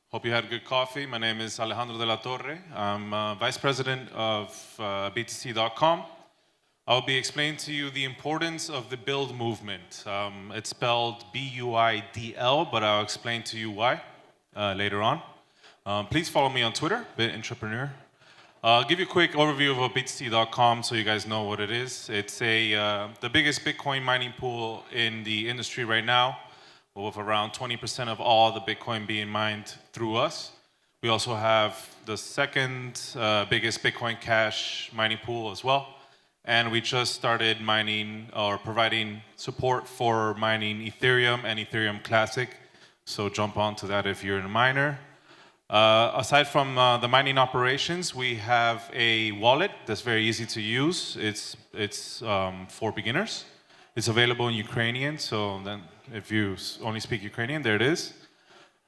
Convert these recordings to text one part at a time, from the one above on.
Hope you had a good coffee. My name is Alejandro de la Torre. I'm Vice President of BTC.com. I'll be explaining to you the importance of the BUIDL movement. It's spelled BUIDL, but I'll explain to you why later on. Please follow me on Twitter, BitEntrepreneur. I'll give you a quick overview of BTC.com so you guys know what it is. It's the biggest Bitcoin mining pool in the industry right now, with around 20% of all the Bitcoin being mined through us. We also have the second biggest Bitcoin Cash mining pool as well. And we just started mining or providing support for mining Ethereum and Ethereum Classic. So jump onto that if you're a miner. Aside from the mining operations, we have a wallet that's very easy to use. It's for beginners. It's available in Ukrainian, so then if you only speak Ukrainian, there it is.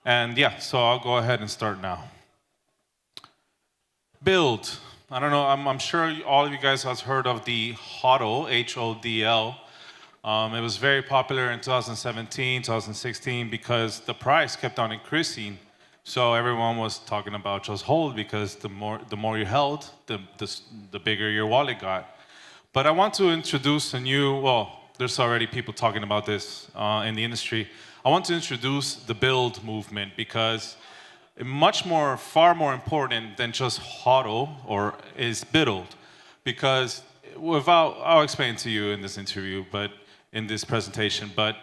And yeah, so I'll go ahead and start now. Build. I don't know, I'm sure all of you guys have heard of the HODL, H-O-D-L. It was very popular in 2017, 2016 because the price kept on increasing. So everyone was talking about just hold because the more you held, the bigger your wallet got. But I want to introduce a new, well, there's already people talking about this in the industry. I want to introduce the build movement because far more important than just HODL or is BUIDL. Because I'll explain to you in this interview, but in this presentation, but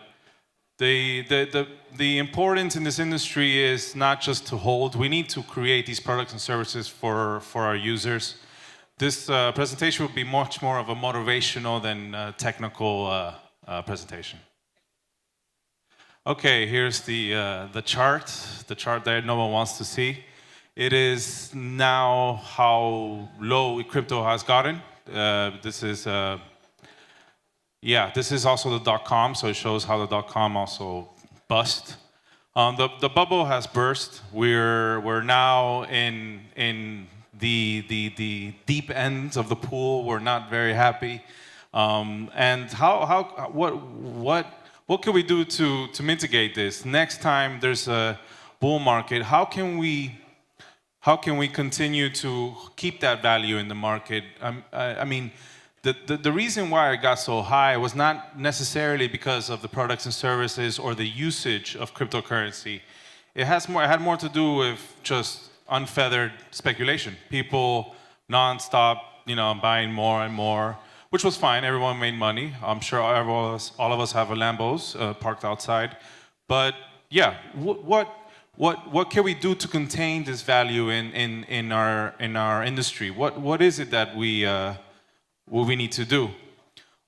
the importance in this industry is not just to hold. We need to create these products and services for our users. This presentation will be much more of a motivational than technical presentation. Okay, here's the chart that no one wants to see. It is now how low crypto has gotten. This is also the .com, so it shows how the .com also bust. The bubble has burst. We're now in the deep end of the pool. We're not very happy. And what can we do to mitigate this? Next time there's a bull market, how can we continue to keep that value in the market? I mean, the reason why it got so high was not necessarily because of the products and services or the usage of cryptocurrency. It had more to do with just unfeathered speculation. People non-stop, buying more and more, which was fine. Everyone made money. I'm sure all of us have a Lambos parked outside. But yeah, what can we do to contain this value in our industry? What is it that what we need to do?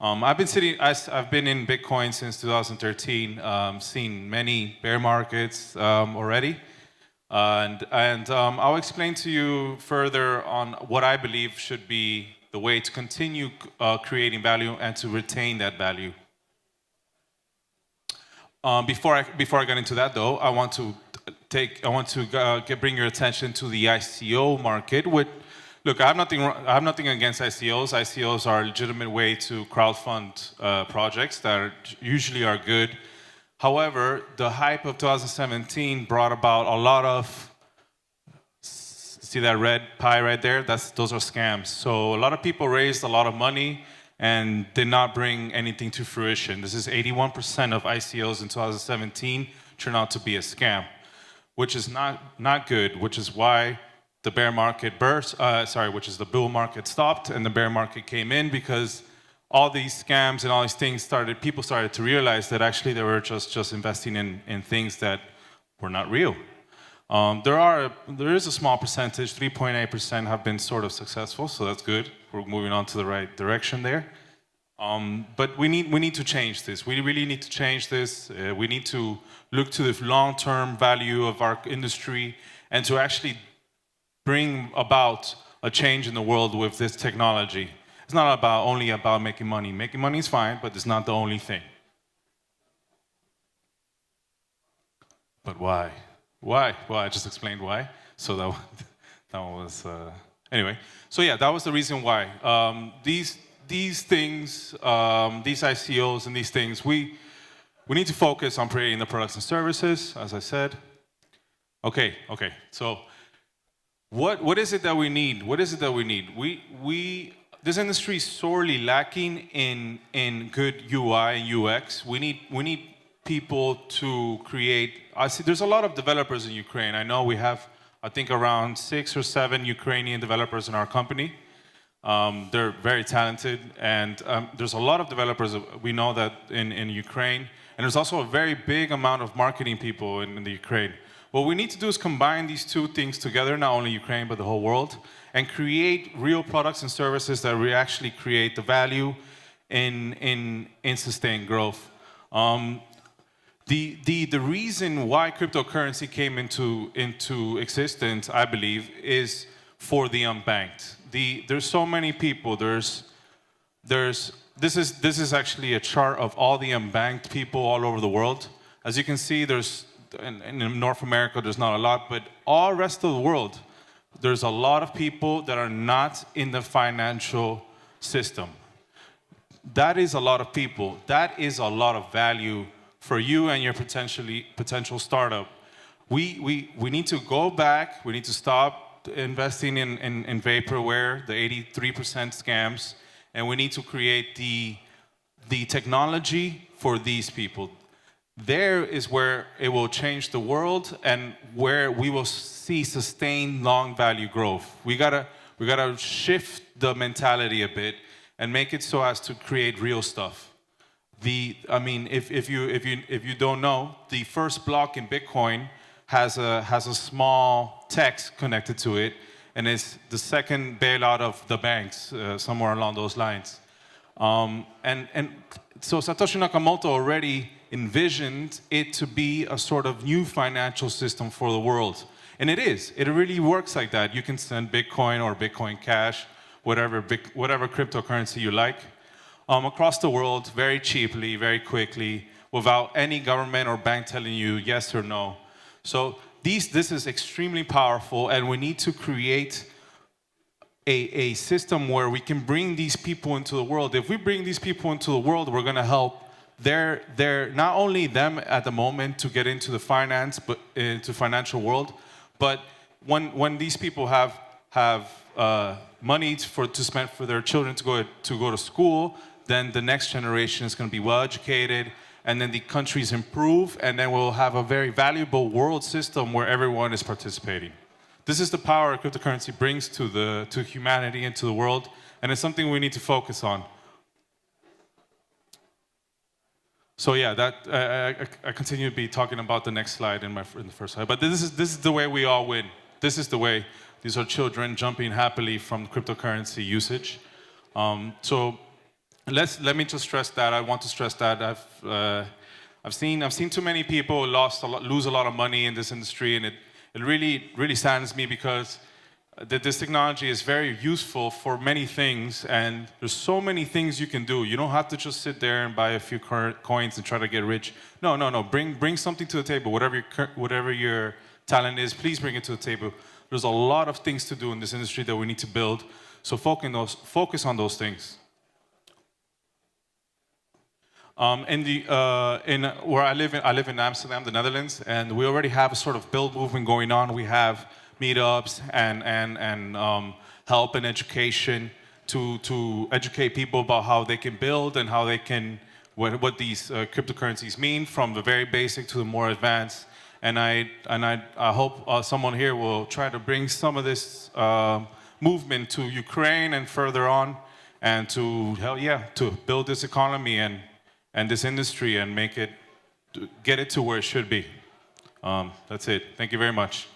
I've been in Bitcoin since 2013, seen many bear markets already. And I'll explain to you further on what I believe should be the way to continue creating value and to retain that value. Before I get into that, though, I want to bring your attention to the ICO market. Look, I have nothing against ICOs. ICOs are a legitimate way to crowdfund projects that usually are good. However, the hype of 2017 brought about a lot of, see that red pie right there? Those are scams. So a lot of people raised a lot of money and did not bring anything to fruition. This is 81% of ICOs in 2017 turned out to be a scam, which is not good, which is why the bear market which is the bull market stopped and the bear market came in because all these scams and all these things people started to realize that actually they were just investing in things that were not real. There is a small percentage, 3.8% have been sort of successful, so that's good. We're moving on to the right direction there. But we need to change this. We really need to change this. We need to look to the long-term value of our industry and to actually bring about a change in the world with this technology. It's not only about making money. Making money is fine, but it's not the only thing. But why? Why? Well, I just explained why. So that one was anyway. So yeah, that was the reason why. These things, these ICOs and these things, we need to focus on creating the products and services, as I said. Okay. So what is it that we need? What is it that we need? This industry is sorely lacking in good UI and UX. We need people to create. I see there's a lot of developers in Ukraine. I know we have, I think, around 6 or 7 Ukrainian developers in our company. They're very talented, and there's a lot of developers. We know that in Ukraine, and there's also a very big amount of marketing people in the Ukraine. What we need to do is combine these two things together, not only Ukraine, but the whole world, and create real products and services that we actually create the value in sustained growth. The reason why cryptocurrency came into existence, I believe, is for the unbanked. There's so many people. This is actually a chart of all the unbanked people all over the world. As you can see, in North America, there's not a lot, but all rest of the world, there's a lot of people that are not in the financial system. That is a lot of people. That is a lot of value for you and your potential startup. We need to go back. We need to stop investing in vaporware, the 83% scams, and we need to create the technology for these people. There is where it will change the world and where we will see sustained long value growth. We gotta shift the mentality a bit and make it so as to create real stuff. If you don't know, the first block in Bitcoin has a small text connected to it, and it's the second bailout of the banks, somewhere along those lines. So Satoshi Nakamoto already envisioned it to be a sort of new financial system for the world. And it is. It really works like that. You can send Bitcoin or Bitcoin Cash, whatever cryptocurrency you like, across the world very cheaply, very quickly, without any government or bank telling you yes or no. So this is extremely powerful, and we need to create a system where we can bring these people into the world. If we bring these people into the world, we're going to help not only them at the moment to get into the financial world, but when these people have money to spend for their children to go to school, then the next generation is going to be well educated, and then the countries improve, and then we'll have a very valuable world system where everyone is participating. This is the power cryptocurrency brings to humanity and to the world, and it's something we need to focus on. So yeah, I continue to be talking about the next slide in the first slide, but this is the way we all win. This is the way. These are children jumping happily from cryptocurrency usage. So let me just stress that. I want to stress that I've seen too many people lose a lot of money in this industry, and it really saddens me because this technology is very useful for many things, and there's so many things you can do. You don't have to just sit there and buy a few coins and try to get rich. No. Bring something to the table. Whatever your talent is, please bring it to the table. There's a lot of things to do in this industry that we need to build. So focus on those things. Where I live in Amsterdam, the Netherlands, and we already have a sort of build movement going on. We have meetups and help and education to educate people about how they can build and how they can what these cryptocurrencies mean, from the very basic to the more advanced. And I hope someone here will try to bring some of this movement to Ukraine and further on, and to build this economy and this industry and get it to where it should be. That's it. Thank you very much.